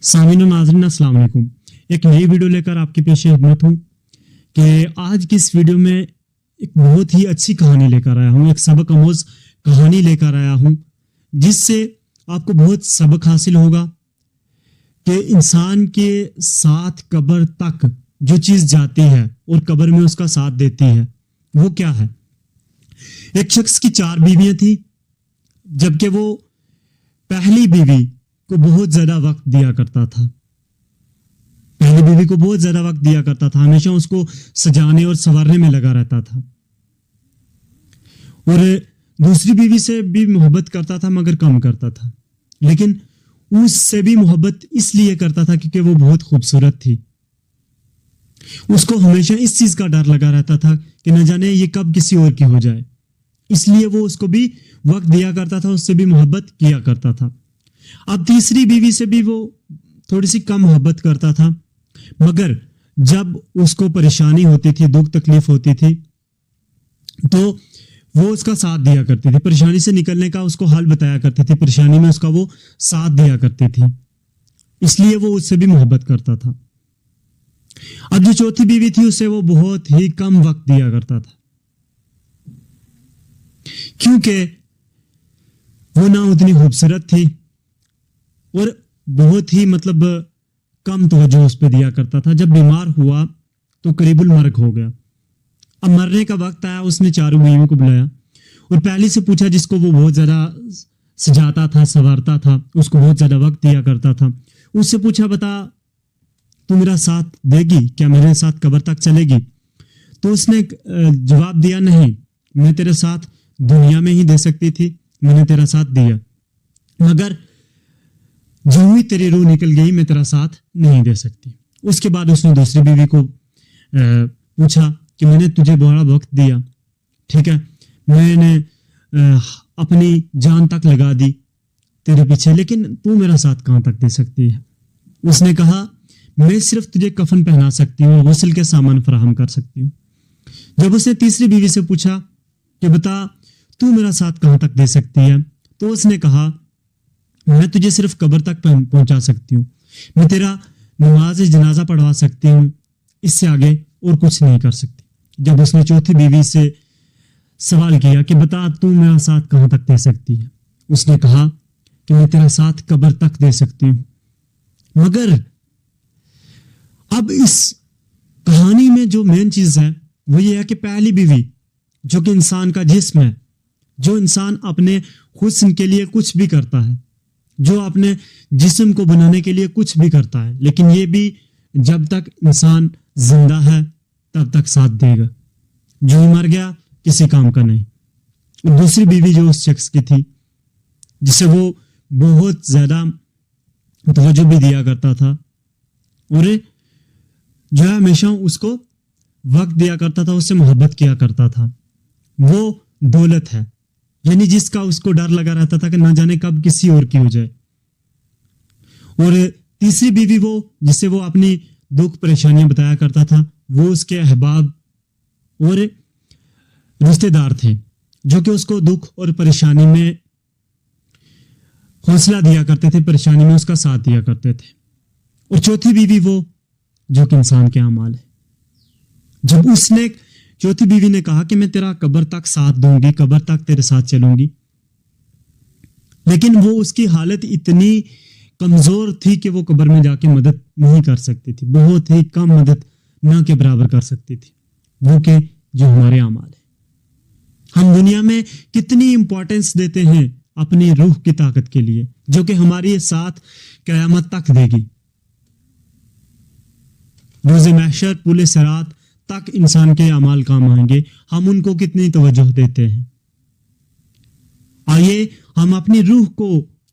سامعین و ناظرین السلام علیکم. ایک نئی ویڈیو لے کر آپ کے پیش خدمت ہوں کہ آج کی اس ویڈیو میں ایک بہت ہی اچھی کہانی لے کر آیا ہوں. ایک سبق آموز کہانی لے کر آیا ہوں جس سے آپ کو بہت سبق حاصل ہوگا کہ انسان کے ساتھ قبر تک جو چیز جاتی ہے اور قبر میں اس کا ساتھ دیتی ہے وہ کیا ہے. ایک شخص کی 4 بیویاں تھیں، جبکہ وہ پہلی بیوی کو بہت زیادہ وقت دیا کرتا تھا. پہلی بیوی کو بہت زیادہ وقت دیا کرتا تھا، ہمیشہ اس کو سجانے اور سنوارنے میں لگا رہتا تھا. اور دوسری بیوی سے بھی محبت کرتا تھا مگر کم کرتا تھا، لیکن اس سے بھی محبت اس لیے کرتا تھا کیونکہ وہ بہت خوبصورت تھی. اس کو ہمیشہ اس چیز کا ڈر لگا رہتا تھا کہ نہ جانے یہ کب کسی اور کی ہو جائے، اس لیے وہ اس کو بھی وقت دیا کرتا تھا، اس سے بھی محبت کیا کرتا تھا. اب تیسری بیوی سے بھی وہ تھوڑی سی کم محبت کرتا تھا، مگر جب اس کو پریشانی ہوتی تھی، دکھ تکلیف ہوتی تھی تو وہ اس کا ساتھ دیا کرتی تھی. پریشانی سے نکلنے کا اس کو حل بتایا کرتی تھی، پریشانی میں اس کا وہ ساتھ دیا کرتی تھی، اس لیے وہ اس سے بھی محبت کرتا تھا. اب جو چوتھی بیوی تھی اسے وہ بہت ہی کم وقت دیا کرتا تھا، کیونکہ وہ نہ اتنی خوبصورت تھی اور بہت ہی کم توجہ اس پہ دیا کرتا تھا. جب بیمار ہوا تو قریب المرگ ہو گیا. اب مرنے کا وقت آیا، اس نے 4 بیویوں کو بلایا اور پہلی سے پوچھا، جس کو وہ بہت زیادہ سجاتا تھا، سنوارتا تھا، اس کو بہت زیادہ وقت دیا کرتا تھا، اس سے پوچھا بتا تو میرا ساتھ دے گی کیا، میرے ساتھ قبر تک چلے گی؟ تو اس نے جواب دیا، نہیں، میں تیرے ساتھ دنیا میں ہی دے سکتی تھی، میں نے تیرا ساتھ دیا، مگر جو ہی تیری روح نکل گئی میں تیرا ساتھ نہیں دے سکتی. اس کے بعد اس نے دوسری بیوی کو پوچھا کہ میں نے تجھے بڑا وقت دیا، ٹھیک ہے، میں نے اپنی جان تک لگا دی تیرے پیچھے، لیکن تو میرا ساتھ کہاں تک دے سکتی ہے؟ اس نے کہا، میں صرف تجھے کفن پہنا سکتی ہوں، غسل کے سامان فراہم کر سکتی ہوں. جب اس نے تیسری بیوی سے پوچھا کہ بتا تو میرا ساتھ کہاں تک دے سکتی ہے، تو اس نے کہا، میں تجھے صرف قبر تک پہنچا سکتی ہوں، میں تیرا نماز جنازہ پڑھوا سکتی ہوں، اس سے آگے اور کچھ نہیں کر سکتی. جب اس نے چوتھی بیوی سے سوال کیا کہ بتا تو میرا ساتھ کہاں تک دے سکتی ہے، اس نے کہا کہ میں تیرا ساتھ قبر تک دے سکتی ہوں. مگر اب اس کہانی میں جو مین چیز ہے وہ یہ ہے کہ پہلی بیوی جو کہ انسان کا جسم ہے، جو انسان اپنے حسن کے لیے کچھ بھی کرتا ہے، جو اپنے جسم کو بنانے کے لیے کچھ بھی کرتا ہے، لیکن یہ بھی جب تک انسان زندہ ہے تب تک ساتھ دے گا، جو ہی مر گیا کسی کام کا نہیں. دوسری بیوی جو اس شخص کی تھی جسے وہ بہت زیادہ توجہ بھی دیا کرتا تھا اور جو ہے ہمیشہ اس کو وقت دیا کرتا تھا، اس سے محبت کیا کرتا تھا، وہ دولت ہے، یعنی جس کا اس کو ڈر لگا رہتا تھا کہ نہ جانے کب کسی اور کی ہو جائے. اور تیسری بیوی وہ جسے وہ اپنی دکھ پریشانیاں بتایا کرتا تھا، وہ اس کے احباب اور رشتے دار تھے جو کہ اس کو دکھ اور پریشانی میں حوصلہ دیا کرتے تھے، پریشانی میں اس کا ساتھ دیا کرتے تھے. اور چوتھی بیوی وہ جو کہ انسان کے اعمال ہے. جب اس نے چوتھی بیوی نے کہا کہ میں تیرا قبر تک ساتھ دوں گی، قبر تک تیرے ساتھ چلوں گی، لیکن وہ اس کی حالت اتنی کمزور تھی کہ وہ قبر میں جا کے مدد نہیں کر سکتی تھی، بہت ہی کم مدد نہ کے برابر کر سکتی تھی، وہ کہ جو ہمارے اعمال ہے. ہم دنیا میں کتنی امپورٹنس دیتے ہیں اپنی روح کی طاقت کے لیے جو کہ ہماری ساتھ قیامت تک دے گی. روز محشر پل صراط تک انسان کے اعمال کام آئیں گے، ہم ان کو کتنی توجہ دیتے ہیں. آئیے ہم اپنی روح کو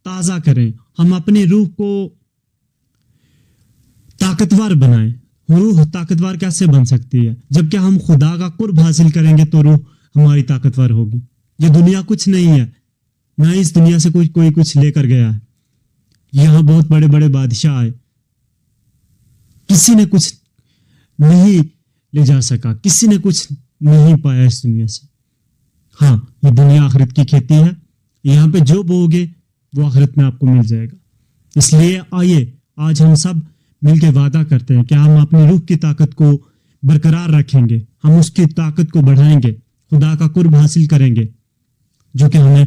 تازہ کریں، ہم اپنی روح کو طاقتور بنائیں. روح طاقتور کیسے بن سکتی ہے؟ جبکہ ہم خدا کا قرب حاصل کریں گے تو روح ہماری طاقتور ہوگی. یہ دنیا کچھ نہیں ہے، نہ اس دنیا سے کوئی کچھ لے کر گیا ہے. یہاں بہت بڑے بڑے بادشاہ آئے، کسی نے کچھ نہیں لے جا سکا، کسی نے کچھ نہیں پایا اس دنیا سے. ہاں، یہ دنیا آخرت کی کھیتی ہے، یہاں پہ جو بوگے وہ آخرت میں آپ کو مل جائے گا. اس لیے آئیے آج ہم سب مل کے وعدہ کرتے ہیں کہ ہم اپنی روح کی طاقت کو برقرار رکھیں گے, ہم اس کی طاقت کو بڑھائیں گے, خدا کا قرب حاصل کریں گے جو کہ ہمیں